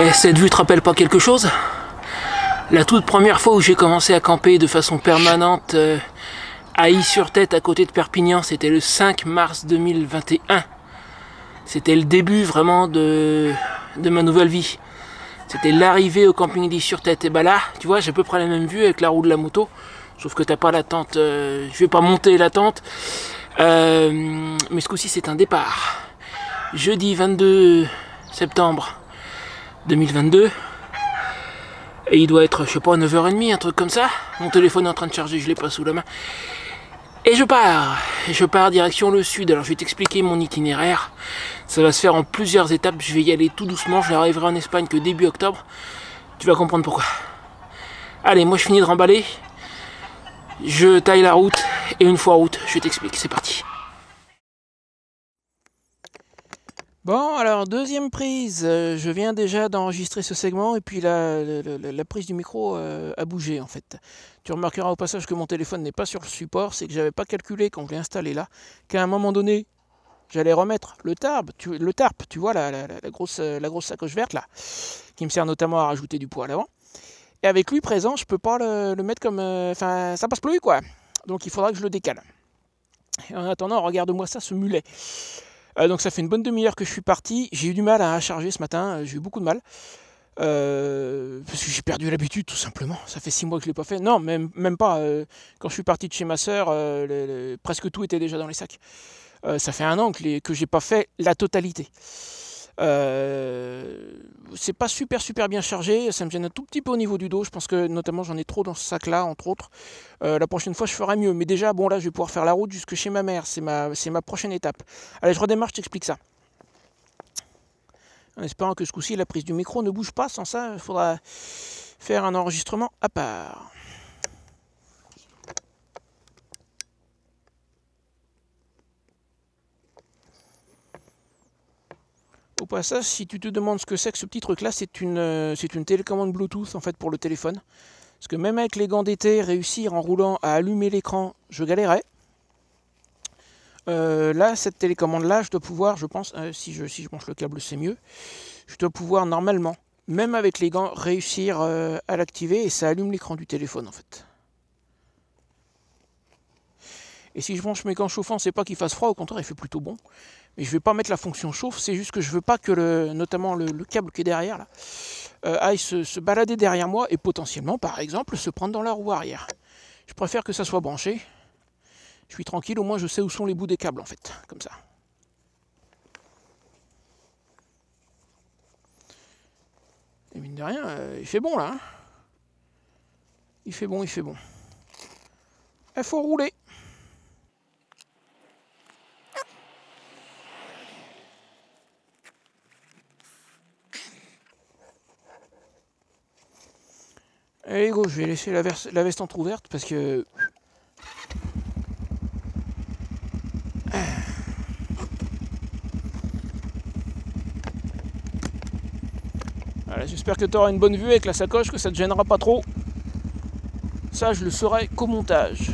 Et cette vue te rappelle pas quelque chose? La toute première fois où j'ai commencé à camper de façon permanente à Is-sur-Tête, à côté de Perpignan, c'était le 5 mars 2021. C'était le début vraiment de ma nouvelle vie. C'était l'arrivée au camping d'Is-sur-Tête. Et bah là, tu vois, j'ai à peu près la même vue avec la roue de la moto. Sauf que t'as pas la tente, je vais pas monter la tente. Mais ce coup-ci, c'est un départ. Jeudi 22 septembre 2022. Et il doit être, je sais pas, 9h30, un truc comme ça. Mon téléphone est en train de charger, je l'ai pas sous la main. Et je pars direction le sud. Alors je vais t'expliquer mon itinéraire. Ça va se faire en plusieurs étapes, je vais y aller tout doucement. Je n'arriverai en Espagne que début octobre. Tu vas comprendre pourquoi. Allez, moi je finis de remballer. Je taille la route et une fois en route, je t'explique. C'est parti. Bon, alors deuxième prise, je viens déjà d'enregistrer ce segment et puis la prise du micro a bougé en fait. Tu remarqueras au passage que mon téléphone n'est pas sur le support, c'est que j'avais pas calculé quand je l'ai installé là, qu'à un moment donné, j'allais remettre le tarp, tu vois, la grosse sacoche verte là, qui me sert notamment à rajouter du poids à l'avant. Et avec lui présent, je peux pas le mettre comme... Enfin, ça passe plus quoi, donc il faudra que je le décale. Et en attendant, regarde-moi ça, ce mulet. Donc ça fait une bonne demi-heure que je suis parti. J'ai eu du mal à charger ce matin, j'ai eu beaucoup de mal. Parce que j'ai perdu l'habitude tout simplement. Ça fait 6 mois que je ne l'ai pas fait. Non, même pas. Quand je suis parti de chez ma soeur, presque tout était déjà dans les sacs. Ça fait 1 an que je n'ai pas fait la totalité. C'est pas super bien chargé, ça me gêne un tout petit peu au niveau du dos, je pense que notamment j'en ai trop dans ce sac là entre autres. La prochaine fois je ferai mieux, mais déjà bon là je vais pouvoir faire la route jusque chez ma mère, c'est ma prochaine étape. Allez, je redémarre, je t'explique ça. En espérant que ce coup-ci la prise du micro ne bouge pas, sans ça il faudra faire un enregistrement à part. Au passage, si tu te demandes ce que c'est que ce petit truc là, c'est une télécommande Bluetooth en fait pour le téléphone. Parce que même avec les gants d'été, réussir en roulant à allumer l'écran, je galérais. Là, cette télécommande là, je dois pouvoir, je pense, si je branche le câble c'est mieux, je dois pouvoir normalement, même avec les gants, réussir à l'activer et ça allume l'écran du téléphone en fait. Et si je branche mes gants chauffants, c'est pas qu'il fasse froid, au contraire il fait plutôt bon. Mais je vais pas mettre la fonction chauffe, c'est juste que je veux pas que notamment le câble qui est derrière là, aille se balader derrière moi et potentiellement par exemple se prendre dans la roue arrière. Je préfère que ça soit branché. Je suis tranquille, au moins je sais où sont les bouts des câbles en fait, comme ça. Et mine de rien, il fait bon là. Hein, il fait bon. Il faut rouler. Allez go, je vais laisser la veste entrouverte parce que... Voilà, j'espère que tu auras une bonne vue avec la sacoche, que ça ne te gênera pas trop. Ça, je le saurai qu'au montage.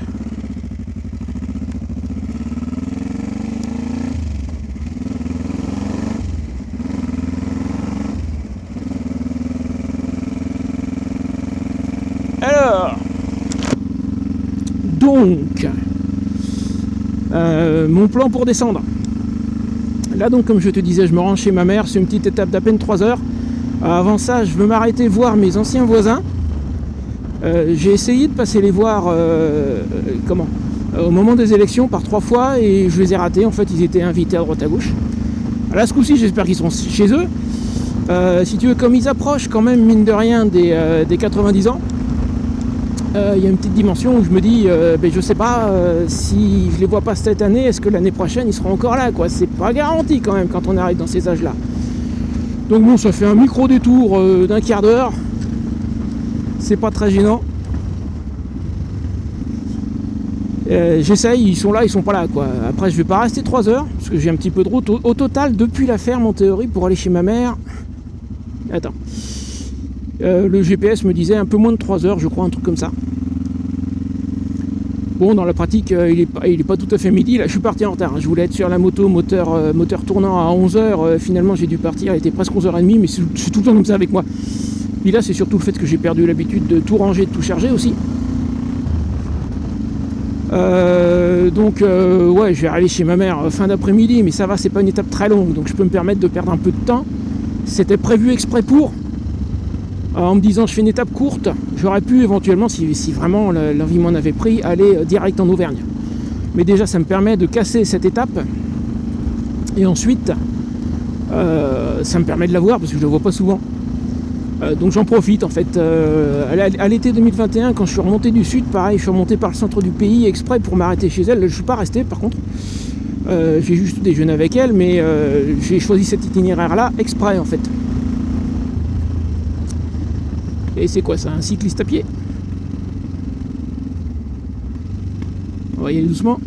Alors, donc, mon plan pour descendre. Là donc, comme je te disais, je me rends chez ma mère, c'est une petite étape d'à peine 3 heures. Avant ça, je veux m'arrêter voir mes anciens voisins. J'ai essayé de passer les voir au moment des élections par 3 fois et je les ai ratés. En fait, ils étaient invités à droite à gauche. Là, ce coup-ci, j'espère qu'ils seront chez eux. Si tu veux, comme ils approchent quand même, mine de rien, des 90 ans, il y a une petite dimension où je me dis, je sais pas si je les vois pas cette année, est-ce que l'année prochaine ils seront encore là, quoi. C'est pas garanti quand même quand on arrive dans ces âges-là. Donc bon, ça fait un micro détour d'un quart d'heure. C'est pas très gênant. J'essaye, ils sont là, ils sont pas là, quoi. Après, je vais pas rester 3 heures parce que j'ai un petit peu de route au total depuis la ferme en théorie pour aller chez ma mère. Attends. Le GPS me disait un peu moins de 3 heures, je crois, un truc comme ça. Bon, dans la pratique, il est pas tout à fait midi. Là, je suis parti en retard. Je voulais être sur la moto, moteur tournant à 11h. Finalement, j'ai dû partir. Il était presque 11h30, mais c'est tout le temps comme ça avec moi. Puis là, c'est surtout le fait que j'ai perdu l'habitude de tout ranger, de tout charger aussi. Donc, ouais, je vais aller chez ma mère fin d'après-midi, mais ça va, c'est pas une étape très longue, donc je peux me permettre de perdre un peu de temps. C'était prévu exprès pour. En me disant je fais une étape courte, j'aurais pu éventuellement, si vraiment l'envie m'en avait pris, aller direct en Auvergne. Mais déjà ça me permet de casser cette étape, et ensuite ça me permet de la voir parce que je ne la vois pas souvent. Donc j'en profite en fait. À l'été 2021, quand je suis remonté du sud, pareil, je suis remonté par le centre du pays exprès pour m'arrêter chez elle. Je ne suis pas resté par contre. J'ai juste déjeuné avec elle, mais j'ai choisi cet itinéraire là exprès en fait. Et c'est quoi ça? Un cycliste à pied? On va y aller doucement.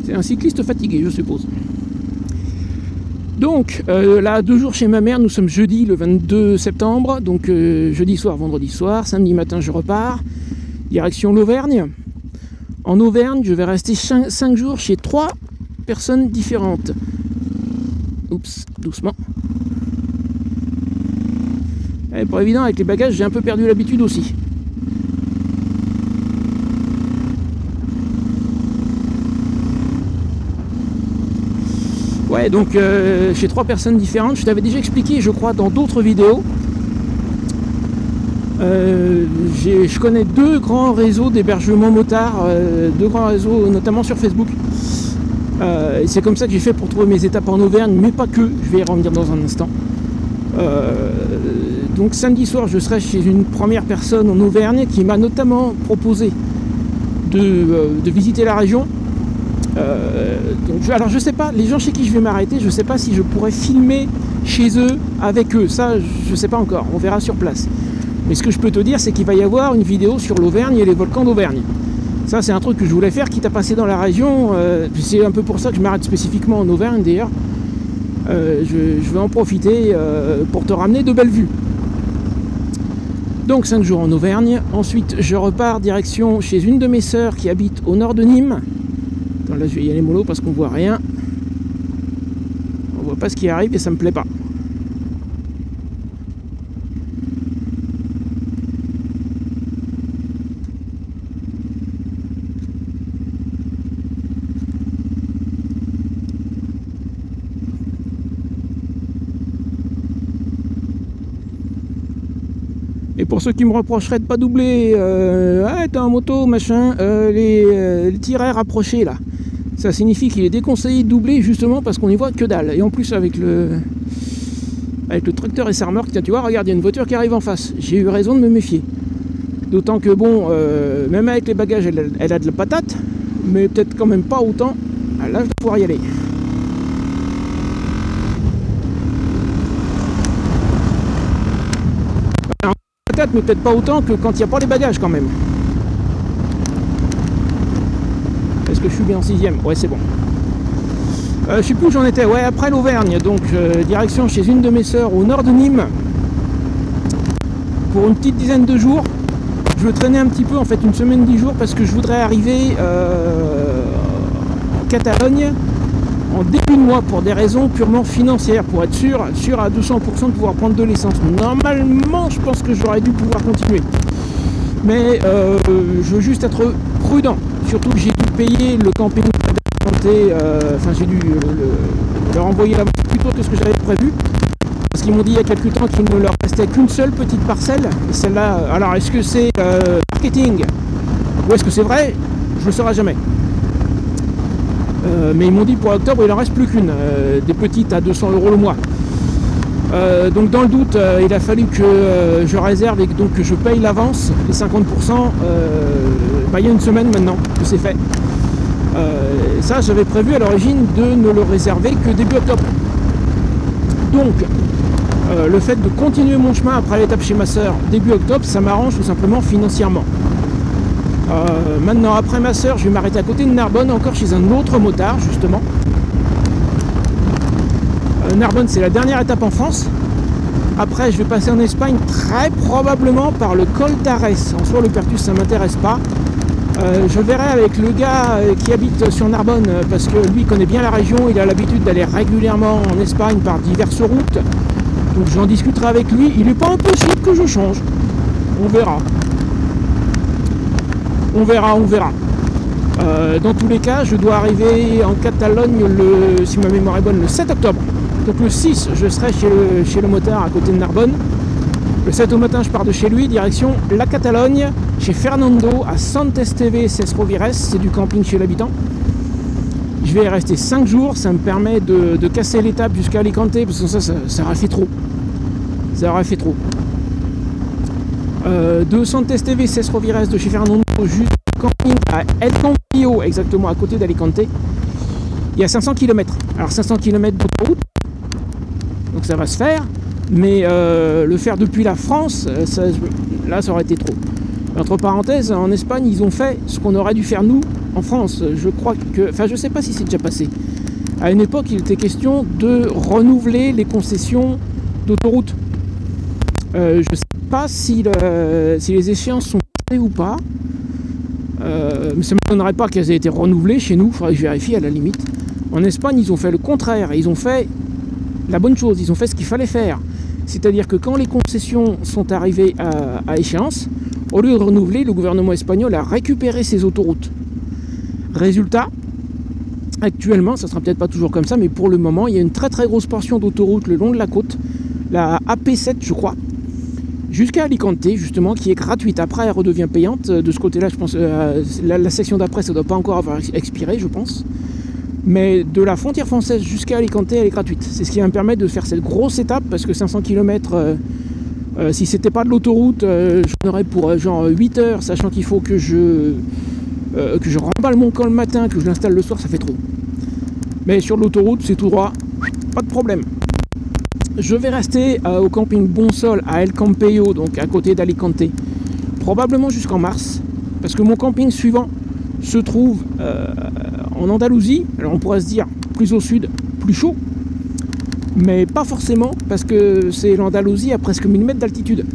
C'est un cycliste fatigué, je suppose. Donc, là, 2 jours chez ma mère, nous sommes jeudi, le 22 septembre. Donc, jeudi soir, vendredi soir. Samedi matin, je repars. Direction l'Auvergne. En Auvergne, je vais rester 5 jours chez 3 personnes différentes. Oups, doucement. Et pas évident, avec les bagages, j'ai un peu perdu l'habitude aussi. Ouais, donc chez 3 personnes différentes, je t'avais déjà expliqué, je crois, dans d'autres vidéos. Je connais 2 grands réseaux d'hébergement motard, 2 grands réseaux, notamment sur Facebook. Et c'est comme ça que j'ai fait pour trouver mes étapes en Auvergne, mais pas que, je vais y revenir dans un instant. Donc samedi soir, je serai chez une première personne en Auvergne qui m'a notamment proposé de visiter la région. Alors je sais pas, les gens chez qui je vais m'arrêter, je sais pas si je pourrais filmer chez eux avec eux, ça je sais pas encore, on verra sur place. Mais ce que je peux te dire, c'est qu'il va y avoir une vidéo sur l'Auvergne et les volcans d'Auvergne. Ça c'est un truc que je voulais faire, quitte à passer dans la région, c'est un peu pour ça que je m'arrête spécifiquement en Auvergne d'ailleurs. Je vais en profiter pour te ramener de belles vues. Donc 5 jours en Auvergne, ensuite je repars direction chez une de mes sœurs qui habite au nord de Nîmes. Attends, là je vais y aller mollo parce qu'on voit rien. On voit pas ce qui arrive et ça me plaît pas. Et pour ceux qui me reprocheraient de pas doubler, ah, t'es en moto, machin, les tirets rapprochés là, ça signifie qu'il est déconseillé de doubler justement parce qu'on n'y voit que dalle. Et en plus avec le tracteur et sa remorque, tiens, tu vois, regarde, il y a une voiture qui arrive en face. J'ai eu raison de me méfier. D'autant que bon, même avec les bagages, elle a de la patate, mais peut-être quand même pas autant. Ah, là, je dois pouvoir y aller. Mais peut-être pas autant que quand il n'y a pas les bagages quand même. Est-ce que je suis bien en 6ème? Ouais, c'est bon. Je sais plus où j'en étais. Ouais, après l'Auvergne, donc direction chez une de mes sœurs au nord de Nîmes pour une petite dizaine de jours. Je veux traîner un petit peu, en fait, une semaine, 10 jours, parce que je voudrais arriver en Catalogne en début de mois pour des raisons purement financières, pour être sûr à 200% de pouvoir prendre de l'essence. Normalement, je pense que j'aurais dû pouvoir continuer. Mais je veux juste être prudent. Surtout que j'ai dû payer le camping. Enfin, j'ai dû leur envoyer la voiture plus tôt que ce que j'avais prévu. Parce qu'ils m'ont dit il y a quelques temps qu'il ne leur restait qu'une seule petite parcelle. Et celle-là, alors est-ce que c'est marketing ou est-ce que c'est vrai? Je ne le saurai jamais. Mais ils m'ont dit pour octobre il en reste plus qu'une, des petites à 200 € le mois. Donc dans le doute, il a fallu que je réserve et donc que je paye l'avance, les 50%, il y a une semaine maintenant que c'est fait. Ça j'avais prévu à l'origine de ne le réserver que début octobre. Donc le fait de continuer mon chemin après l'étape chez ma soeur début octobre, ça m'arrange tout simplement financièrement. Maintenant après ma soeur, je vais m'arrêter à côté de Narbonne, encore chez un autre motard justement. Narbonne, c'est la dernière étape en France. Après, je vais passer en Espagne très probablement par le col d'Ares. En soi, le Pertus, ça ne m'intéresse pas. Je verrai avec le gars qui habite sur Narbonne, parce que lui connaît bien la région, il a l'habitude d'aller régulièrement en Espagne par diverses routes. Donc j'en discuterai avec lui. Il n'est pas impossible que je change. On verra. On verra. Dans tous les cas, je dois arriver en Catalogne, si ma mémoire est bonne, le 7 octobre. Donc le 6, je serai chez le motard à côté de Narbonne. Le 7 au matin, je pars de chez lui, direction la Catalogne, chez Fernando, à Sant Esteve Sesrovires, c'est du camping chez l'habitant. Je vais y rester 5 jours, ça me permet de casser l'étape jusqu'à Alicante, parce que ça aurait fait trop. Ça aurait fait trop. De Sant Esteve Sesrovires de chez Fernando jusqu'au camping à El Campillo, exactement à côté d'Alicante, il y a 500 km. Alors 500 km d'autoroute, donc ça va se faire. Mais le faire depuis la France, là ça aurait été trop. Entre parenthèses, en Espagne, ils ont fait ce qu'on aurait dû faire nous en France. Je crois que, enfin je sais pas si c'est déjà passé. À une époque, il était question de renouveler les concessions d'autoroute. Je sais pas si les échéances sont passées ou pas. Mais ça ne m'étonnerait pas qu'elles aient été renouvelées chez nous, il faudrait que je vérifie à la limite. En Espagne, ils ont fait le contraire, ils ont fait la bonne chose, ils ont fait ce qu'il fallait faire. C'est-à-dire que quand les concessions sont arrivées à échéance, au lieu de renouveler, le gouvernement espagnol a récupéré ces autoroutes. Résultat, actuellement, ça ne sera peut-être pas toujours comme ça, mais pour le moment, il y a une très très grosse portion d'autoroute le long de la côte, la AP7 je crois, jusqu'à Alicante justement, qui est gratuite. Après, elle redevient payante. De ce côté-là, je pense, la section d'après, ça ne doit pas encore avoir expiré, je pense. Mais de la frontière française jusqu'à Alicante, elle est gratuite. C'est ce qui va me permettre de faire cette grosse étape, parce que 500 km, si c'était pas de l'autoroute, j'en aurais pour genre 8 heures, sachant qu'il faut que je remballe mon camp le matin, que je l'installe le soir, ça fait trop. Mais sur l'autoroute, c'est tout droit, pas de problème. Je vais rester au camping Bonsol à El Campillo, donc à côté d'Alicante, probablement jusqu'en mars, parce que mon camping suivant se trouve en Andalousie. Alors on pourrait se dire plus au sud, plus chaud, mais pas forcément, parce que c'est l'Andalousie à presque 1000 mètres d'altitude.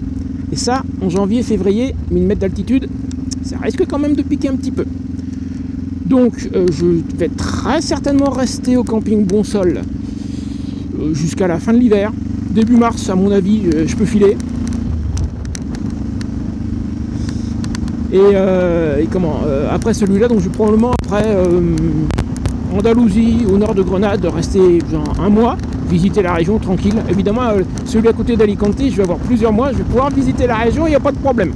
Et ça, en janvier, février, 1000 mètres d'altitude, ça risque quand même de piquer un petit peu. Donc je vais très certainement rester au camping Bonsol jusqu'à la fin de l'hiver. Début mars, à mon avis, je peux filer. Et comment après celui-là, donc je vais probablement après Andalousie, au nord de Grenade, rester genre un mois, visiter la région tranquille. Évidemment, celui à côté d'Alicante, je vais avoir plusieurs mois, je vais pouvoir visiter la région, il n'y a pas de problème.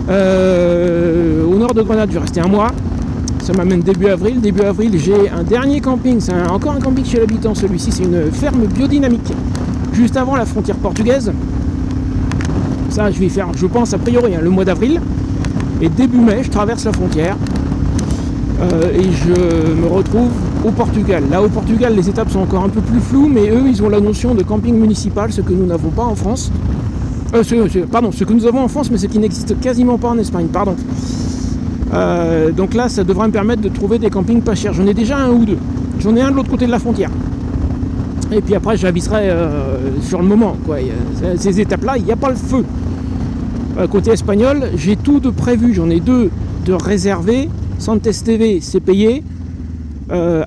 Au nord de Grenade, je vais rester un mois. Ça m'amène début avril. Début avril, j'ai un dernier camping. C'est encore un camping chez l'habitant. Celui-ci, c'est une ferme biodynamique, juste avant la frontière portugaise. Ça, je vais y faire, je pense, a priori, le mois d'avril. Et début mai, je traverse la frontière. Et je me retrouve au Portugal. Là, au Portugal, les étapes sont encore un peu plus floues, mais eux, ils ont la notion de camping municipal, ce que nous n'avons pas en France. Ce que nous avons en France, mais ce qui n'existe quasiment pas en Espagne, pardon. Donc là, ça devrait me permettre de trouver des campings pas chers. J'en ai déjà un ou deux. J'en ai un de l'autre côté de la frontière. Et puis après, j'aviserai sur le moment, quoi. Ces étapes-là, il n'y a pas le feu. Côté espagnol, j'ai tout de prévu. J'en ai deux de réservés. Sant Esteve, c'est payé.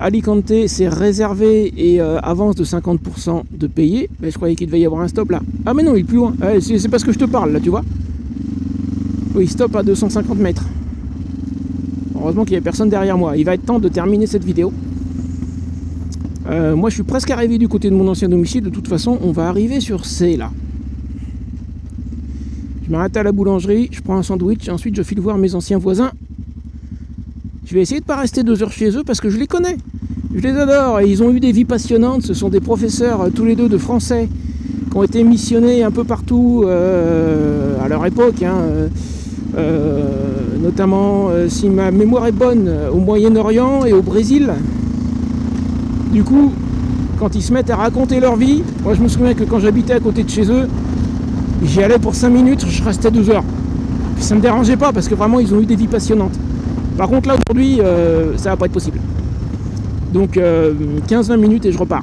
Alicante, c'est réservé et avance de 50% de payé. Mais je croyais qu'il devait y avoir un stop là. Ah mais non, il est plus loin. C'est parce que je te parle là, tu vois. Oui, stop à 250 mètres. Heureusement qu'il n'y a personne derrière moi. Il va être temps de terminer cette vidéo. Moi, je suis presque arrivé du côté de mon ancien domicile. De toute façon, on va arriver sur C là. Je m'arrête à la boulangerie, je prends un sandwich et ensuite je file voir mes anciens voisins. Je vais essayer de ne pas rester 2 heures chez eux parce que je les connais. Je les adore et ils ont eu des vies passionnantes. Ce sont des professeurs, tous les deux de français, qui ont été missionnés un peu partout à leur époque. Notamment, si ma mémoire est bonne, au Moyen-Orient et au Brésil. Du coup, quand ils se mettent à raconter leur vie, moi je me souviens que quand j'habitais à côté de chez eux, j'y allais pour 5 minutes, je restais 2 heures. Puis ça me dérangeait pas parce que vraiment ils ont eu des vies passionnantes. Par contre là aujourd'hui, ça va pas être possible. Donc 15-20 minutes et je repars.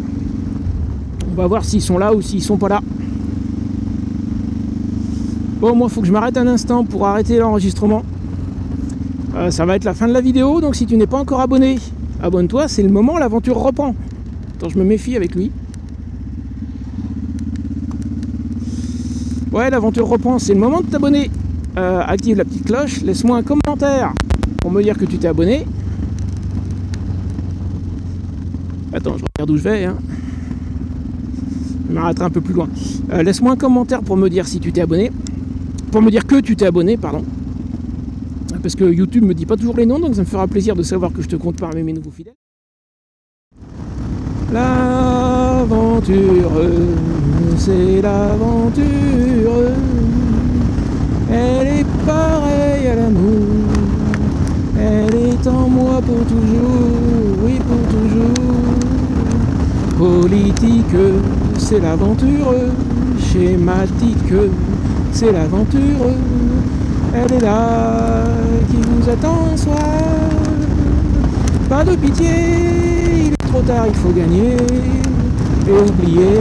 On va voir s'ils sont là ou s'ils sont pas là. Bon, moi, il faut que je m'arrête un instant pour arrêter l'enregistrement. Ça va être la fin de la vidéo, donc si tu n'es pas encore abonné, abonne-toi, c'est le moment, l'aventure reprend. Attends, je me méfie avec lui. Ouais, l'aventure reprend, c'est le moment de t'abonner. Active la petite cloche, laisse-moi un commentaire pour me dire que tu t'es abonné. Attends, je regarde où je vais. Hein. Je m'arrêterai un peu plus loin. Laisse-moi un commentaire pour me dire si tu t'es abonné. Pour me dire que tu t'es abonné, pardon. Parce que YouTube me dit pas toujours les noms, donc ça me fera plaisir de savoir que je te compte parmi mes nouveaux fidèles. L'aventure, c'est l'aventure. Elle est pareille à l'amour. Elle est en moi pour toujours, oui pour toujours. Politique, c'est l'aventure. Schématique, c'est l'aventure. Elle est là, qui vous attend soir. Pas de pitié, il est trop tard, il faut gagner. Et oublier